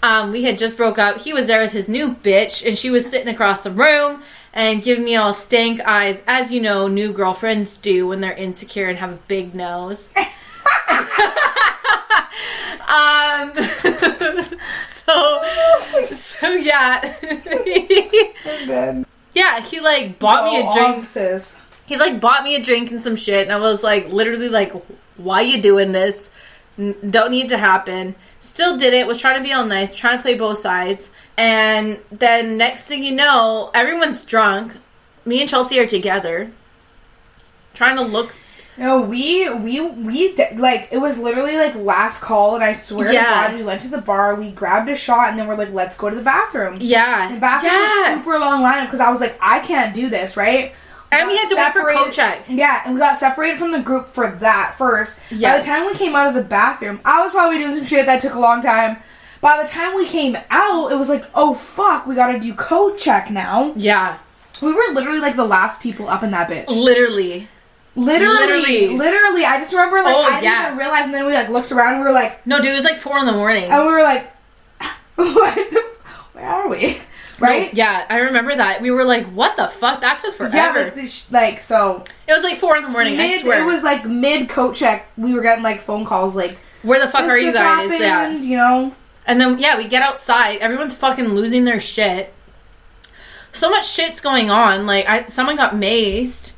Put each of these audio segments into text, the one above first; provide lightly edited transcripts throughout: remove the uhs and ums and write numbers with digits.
We had just broke up. He was there with his new bitch, and she was sitting across the room and giving me all stank eyes, as you know, new girlfriends do when they're insecure and have a big nose. So yeah. Yeah, he like bought me a drink. He like bought me a drink and some shit, and I was like, literally like, why you doing this? Don't need to happen. Still did it, was trying to be all nice, trying to play both sides. And then next thing you know, everyone's drunk. Me and Chelsea are together. Trying to look. No, we like, it was literally like last call, and I swear to God, we went to the bar, we grabbed a shot, and then we're like, let's go to the bathroom. Yeah. And the bathroom was super long lineup, because I was like, I can't do this, right? And we had to wait for coat check. Yeah, and we got separated from the group for that first. Yes. By the time we came out of the bathroom, I was probably doing some shit that took a long time. By the time we came out, it was like, oh fuck, we gotta do coat check now. Yeah. We were literally like the last people up in that bitch. Literally. I just remember like, I didn't even realize, and then we like looked around and we were like... No, dude, it was like 4 a.m. And we were like, where are we? Right? No, yeah, I remember that. We were like, what the fuck? That took forever. Yeah, like so... It was like 4 a.m, I swear. It was like mid-coat check. We were getting like phone calls like... Where the fuck are you guys? Happened, you know? And then, yeah, we get outside. Everyone's fucking losing their shit. So much shit's going on. Like, someone got maced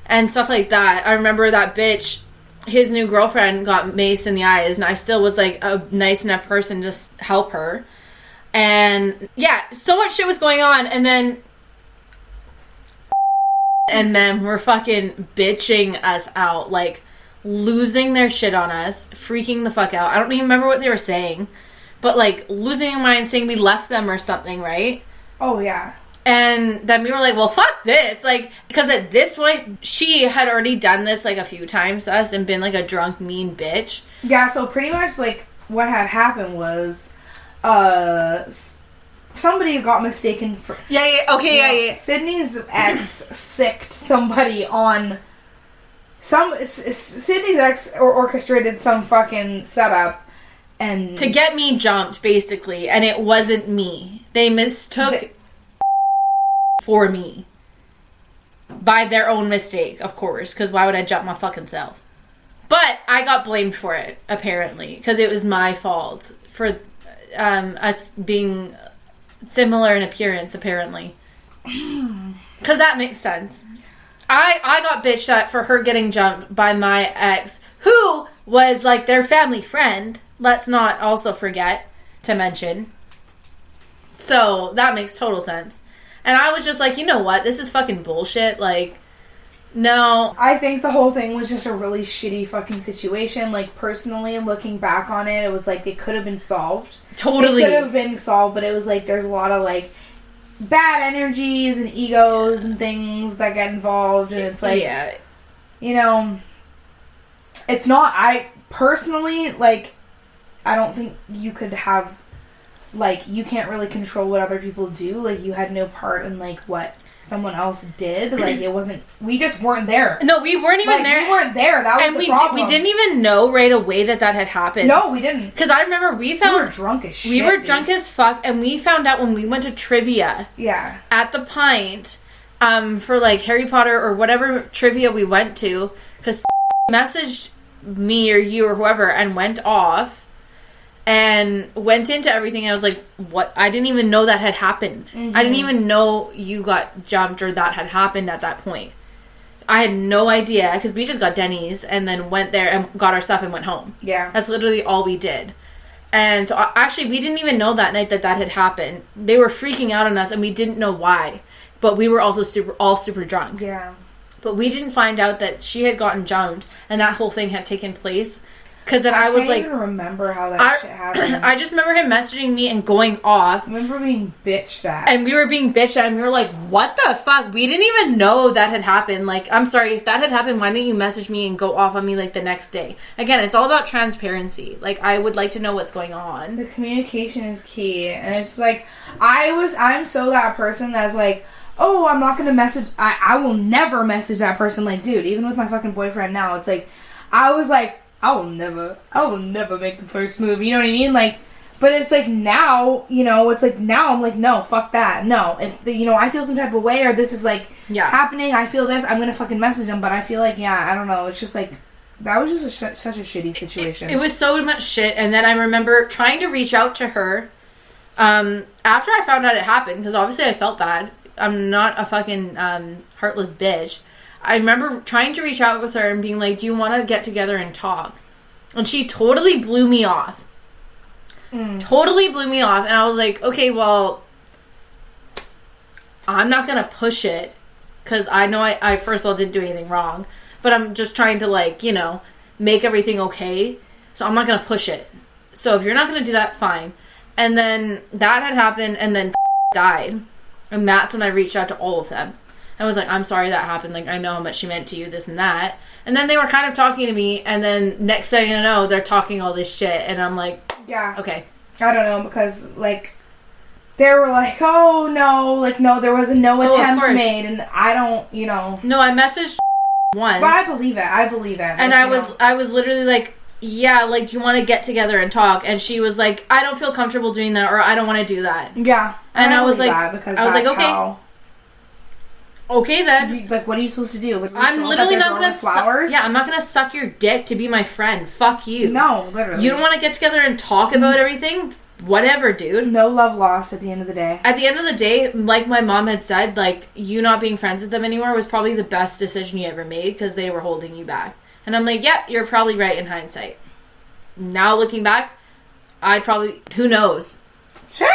and stuff like that. I remember that bitch, his new girlfriend got maced in the eyes, and I still was like a nice enough person to just help her. And yeah, so much shit was going on, and then we're fucking bitching us out, like losing their shit on us, freaking the fuck out. I don't even remember what they were saying, but like losing their mind, saying we left them or something, right? Oh yeah. And then we were like, well, fuck this. Like, because at this point, she had already done this, like, a few times to us and been, like, a drunk, mean bitch. Yeah, so pretty much, like, what had happened was, somebody got mistaken for... Yeah. Sydney's ex sicked somebody on... Sydney's ex orchestrated some fucking setup, and... To get me jumped, basically, and it wasn't me. They mistook... for me. By their own mistake, of course, because why would I jump my fucking self? But I got blamed for it, apparently, because it was my fault for us being similar in appearance, apparently. Because that makes sense. I got bitched at for her getting jumped by my ex, who was like their family friend. Let's not also forget to mention. So that makes total sense. And I was just like, you know what? This is fucking bullshit. Like, no. I think the whole thing was just a really shitty fucking situation. Like, personally, looking back on it, it was like it could have been solved. Totally. It could have been solved, but it was like there's a lot of, like, bad energies and egos and things that get involved. And it's like, yeah. You know, it's not, I personally, like, I don't think you could have... Like, you can't really control what other people do. Like, you had no part in, like, what someone else did. Like, it wasn't... We just weren't there. No, we weren't even there. We weren't there. That was the problem. We didn't even know right away that had happened. No, we didn't. Because I remember we were drunk as shit. We were drunk as fuck, and we found out when we went to trivia. Yeah. At the Pint, for, like, Harry Potter or whatever trivia we went to. Because messaged me or you or whoever and went off. And went into everything, and I was like, what? I didn't even know that had happened. Mm-hmm. I didn't even know you got jumped or that had happened at that point. I had no idea, because we just got Denny's and then went there and got our stuff and went home. Yeah. That's literally all we did. And so, actually, we didn't even know that night that had happened. They were freaking out on us, and we didn't know why. But we were also super drunk. Yeah. But we didn't find out that she had gotten jumped, and that whole thing had taken place. Because then I was like... I can't even remember how that shit happened. I just remember him messaging me and going off. I remember being bitched at. And we were being bitched at, and we were like, what the fuck? We didn't even know that had happened. Like, I'm sorry, if that had happened, why didn't you message me and go off on me, like, the next day? Again, it's all about transparency. Like, I would like to know what's going on. The communication is key. And it's like, I'm so that person that's like... Oh, I'm not going to message... I will never message that person. Like, dude, even with my fucking boyfriend now, it's like... I was like... I will never make the first move. You know what I mean? Like, But it's like now, you know, it's like now I'm like, no, fuck that. No, if you know, I feel some type of way or this is like happening, I feel this, I'm gonna fucking message them. But I feel like, I don't know. It's just like that was just such a shitty situation. It was so much shit. And then I remember trying to reach out to her after I found out it happened, because obviously I felt bad. I'm not a fucking heartless bitch. I remember trying to reach out with her and being like, do you want to get together and talk? And she totally blew me off. Totally blew me off. And I was like, okay, well, I'm not going to push it. Because I know I first of all didn't do anything wrong. But I'm just trying to, like, you know, make everything okay. So I'm not going to push it. So if you're not going to do that, fine. And then that had happened and then died. And that's when I reached out to all of them. I was like, I'm sorry that happened. Like, I know how much she meant to you, this and that. And then they were kind of talking to me. And then next thing you know, they're talking all this shit. And I'm like, yeah. Okay. I don't know, because, like, they were like, oh, no. Like, no, there was no attempt made. And I don't, you know. No, I messaged once. But I believe it. Like, and I was literally like, yeah, like, do you want to get together and talk? And she was like, I don't feel comfortable doing that, or I don't want to do that. Yeah. And I was like, okay. Okay then. Like, what are you supposed to do? Like, I'm literally not gonna flowers. I'm not gonna suck your dick to be my friend. Fuck you. No, literally. You don't want to get together and talk about everything? Whatever, dude. No love lost at the end of the day. At the end of the day, like my mom had said, like, you not being friends with them anymore was probably the best decision you ever made because they were holding you back. And I'm like, yep, you're probably right in hindsight. Now looking back, I'd probably, who knows? Sure.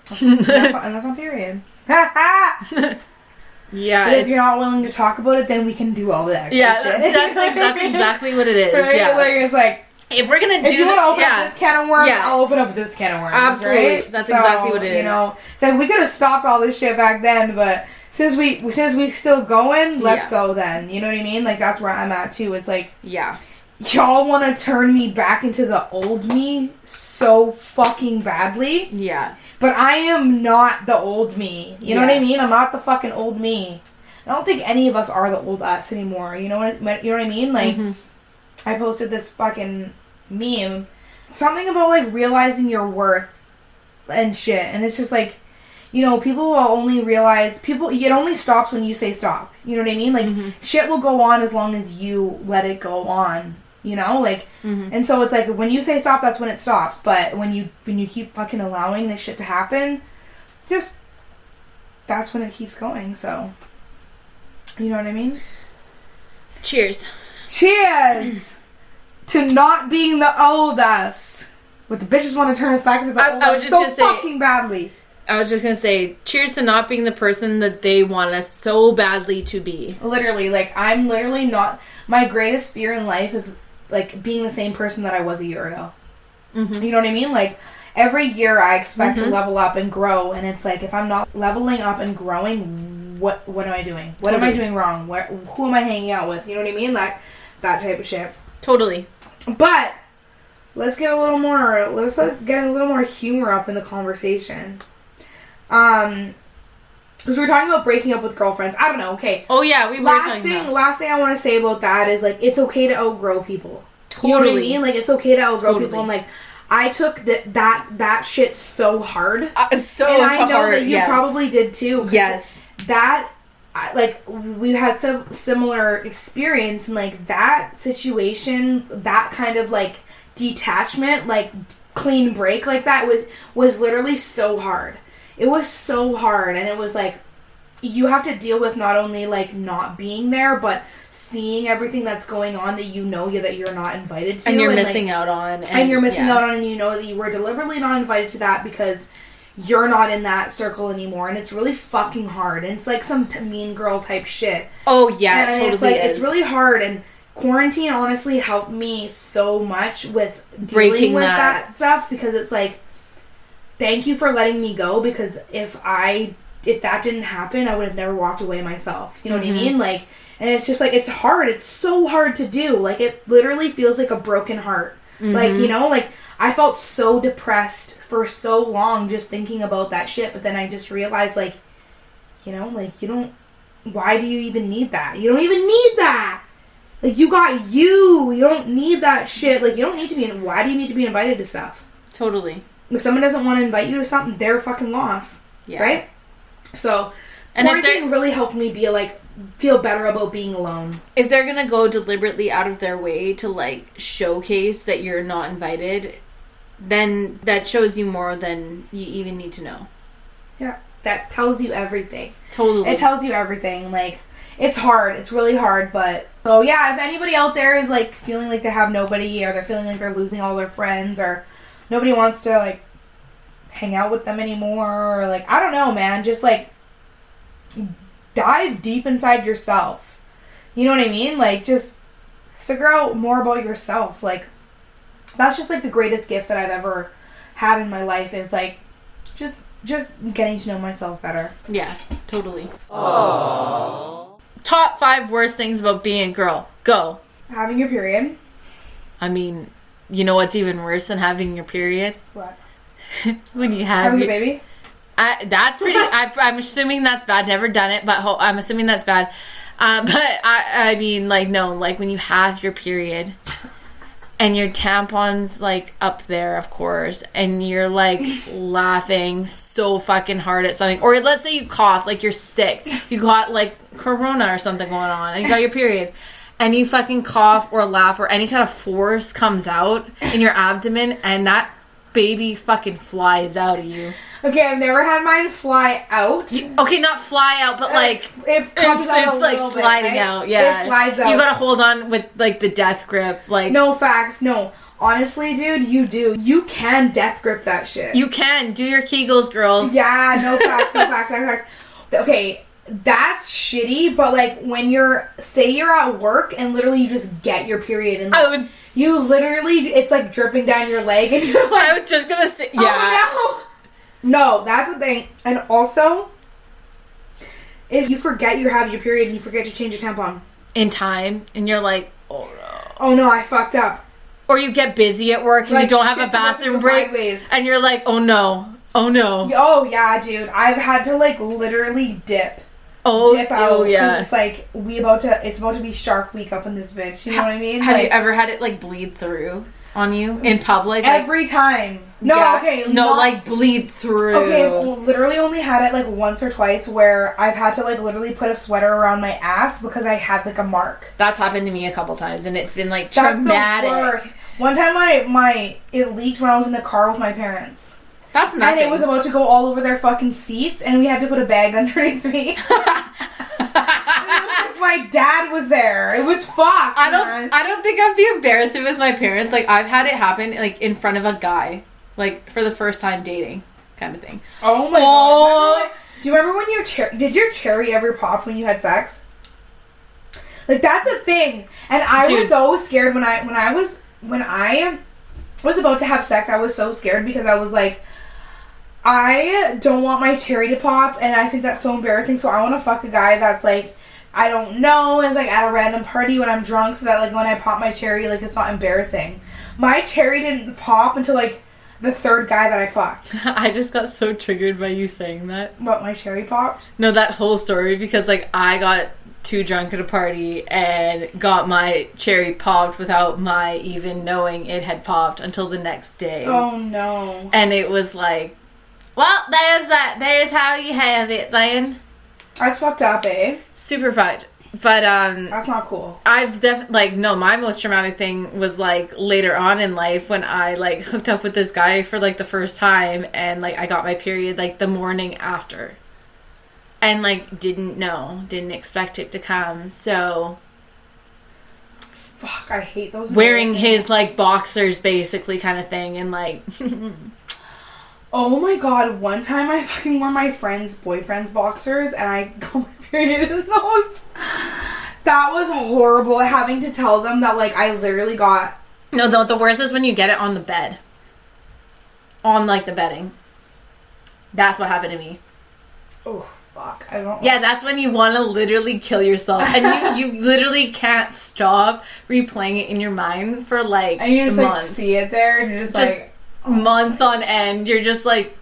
That's on period. Yeah. But if you're not willing to talk about it, then we can do all the extra shit. That's exactly what it is. Right? Yeah. Like, it's like, if we're gonna if you want to open up this can of worms, I'll open up this can of worms. Absolutely. Right? That's exactly what it is. You know, it's like we could have stopped all this shit back then, but since we still going, let's go then. You know what I mean? Like, that's where I'm at too. It's like, y'all want to turn me back into the old me so fucking badly. Yeah. But I am not the old me. You know what I mean? I'm not the fucking old me. I don't think any of us are the old us anymore. You know what I mean? Like, I posted this fucking meme. Something about, like, realizing your worth and shit. And it's just like, you know, people will only realize... It only stops when you say stop. You know what I mean? Like, shit will go on as long as you let it go on. You know, like, and so it's like, when you say stop, that's when it stops. But when you keep fucking allowing this shit to happen, just, that's when it keeps going. So, you know what I mean? Cheers. Cheers to not being the old us. What the bitches want to turn us back into the old us so fucking badly. I was just gonna say, cheers to not being the person that they want us so badly to be. Literally, like, I'm literally not... My greatest fear in life is, like, being the same person that I was a year ago. You know what I mean? Like, every year I expect to level up and grow, and it's like, if I'm not leveling up and growing, what am I doing? What am I doing wrong? Who am I hanging out with? You know what I mean? That type of shit. Totally. But, let's get a little more humor up in the conversation. Because we were talking about breaking up with girlfriends. I don't know, okay. Oh, yeah, we were talking about. Last thing I want to say about that is, like, it's okay to outgrow people. Totally. You know what I mean? Like, it's okay to outgrow people. And, like, I took that shit so hard. And I know that you probably did, too. Yes. We've had some similar experience. And, like, that situation, that kind of, like, detachment, like, clean break like that was literally so hard. It was so hard, and it was like, you have to deal with not only, like, not being there, but seeing everything that's going on that you know that you're not invited to. And you're missing out on. And you're missing out on, and you know that you were deliberately not invited to that because you're not in that circle anymore, and it's really fucking hard. And it's like some mean girl type shit. Oh, yeah, and it totally it's like, is. It's really hard, and quarantine honestly helped me so much with dealing with that stuff, because it's like, thank you for letting me go, because if that didn't happen, I would have never walked away myself. You know what I mean? Like, and it's just like, it's hard. It's so hard to do. Like, it literally feels like a broken heart. Like, you know, like, I felt so depressed for so long just thinking about that shit. But then I just realized, like, you know, like, why do you even need that? You don't even need that. Like, you got you. You don't need that shit. Like, you don't need to be... Why do you need to be invited to stuff? Totally. If someone doesn't want to invite you to something, they're a fucking loss. Yeah. Right? So, and quarantine really helped me be, like, feel better about being alone. If they're gonna go deliberately out of their way to, like, showcase that you're not invited, then that shows you more than you even need to know. Yeah. That tells you everything. Totally. It tells you everything. Like, it's hard. It's really hard, but... So, yeah, if anybody out there is, like, feeling like they have nobody, or they're feeling like they're losing all their friends, or nobody wants to, like, hang out with them anymore, or, like, I don't know, man. Just, like, dive deep inside yourself. You know what I mean? Like, just figure out more about yourself. Like, that's just, like, the greatest gift that I've ever had in my life is, like, just getting to know myself better. Yeah, totally. Aww. Top 5 worst things about being a girl. Go. Having your period. I mean, you know what's even worse than having your period? What? When you have having a baby? That's pretty... I'm assuming that's bad. Never done it, but I'm assuming that's bad. But I mean, like, no. Like, when you have your period... And your tampon's, like, up there, of course. And you're, like, laughing so fucking hard at something. Or let's say you cough, like, you're sick. You got, like, corona or something going on. And you got your period. And you fucking cough or laugh or any kind of force comes out in your abdomen. And that baby fucking flies out of you. Okay, I've never had mine fly out. Okay, not fly out, but like it comes out it's like sliding bit, right? out. Yeah, it slides out. You gotta hold on with like the death grip. Like no facts, no. Honestly, dude, you do. You can death grip that shit. You can do your Kegels, girls. Yeah, no facts, no facts, no facts. Okay, that's shitty. But like when say you're at work and literally you just get your period and like, you literally it's like dripping down your leg and you're like, I was just gonna say, yeah. Oh, no. No, that's the thing. And also, if you forget you have your period and you forget to change your tampon in time, and you're like, oh no. Oh no, I fucked up. Or you get busy at work and like, you don't have a bathroom break, sideways. And you're like, oh no, oh no. Oh yeah, dude. I've had to like literally dip out. Oh yeah. It's like it's about to be Shark Week up in this bitch. You know what I mean? Have you ever had it like bleed through on you in public? Every time. No, yeah. Okay. No, like bleed through. Okay, I've literally only had it like once or twice where I've had to like literally put a sweater around my ass because I had like a mark. That's happened to me a couple times and it's been like traumatic. That's the worst. One time it leaked when I was in the car with my parents. That's nothing. And it was about to go all over their fucking seats and we had to put a bag underneath me. My dad was there. It was fucked. I don't think I'd be embarrassed if it was my parents. Like I've had it happen like in front of a guy. Like, for the first time dating, kind of thing. Oh my god. Do you remember when did your cherry ever pop when you had sex? Like, that's a thing. And I was so scared when I was about to have sex, I was so scared because I was like, I don't want my cherry to pop, and I think that's so embarrassing, so I want to fuck a guy that's like, I don't know, and it's like at a random party when I'm drunk, so that like when I pop my cherry, like it's not embarrassing. My cherry didn't pop until like the third guy that I fucked. I just got so triggered by you saying that. What, my cherry popped? No, that whole story, because like I got too drunk at a party and got my cherry popped without my even knowing it had popped until the next day. Oh no. And it was like, well, there's that. There's how you have it then. That's fucked up, eh? Super fucked. But that's not cool. I've definitely my most traumatic thing was like later on in life when I like hooked up with this guy for like the first time and like I got my period like the morning after. And like didn't expect it to come. So fuck, I hate those wearing his like boxers basically kind of thing and like oh my god, one time I fucking wore my friend's boyfriend's boxers and I got my period in those. That was horrible, having to tell them that like I literally got... No, the worst is when you get it on the bed. On like the bedding. That's what happened to me. Oh, fuck. I don't... Yeah, that's when you want to literally kill yourself. And you literally can't stop replaying it in your mind for like and you just months. Like see it there and you're just like... months on end. You're just like...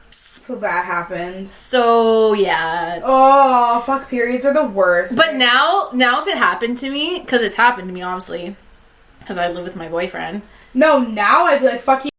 It's So that happened. So, yeah. Oh, fuck, periods are the worst. But now if it happened to me, because it's happened to me, obviously, because I live with my boyfriend. No, now I'd be like, fuck you.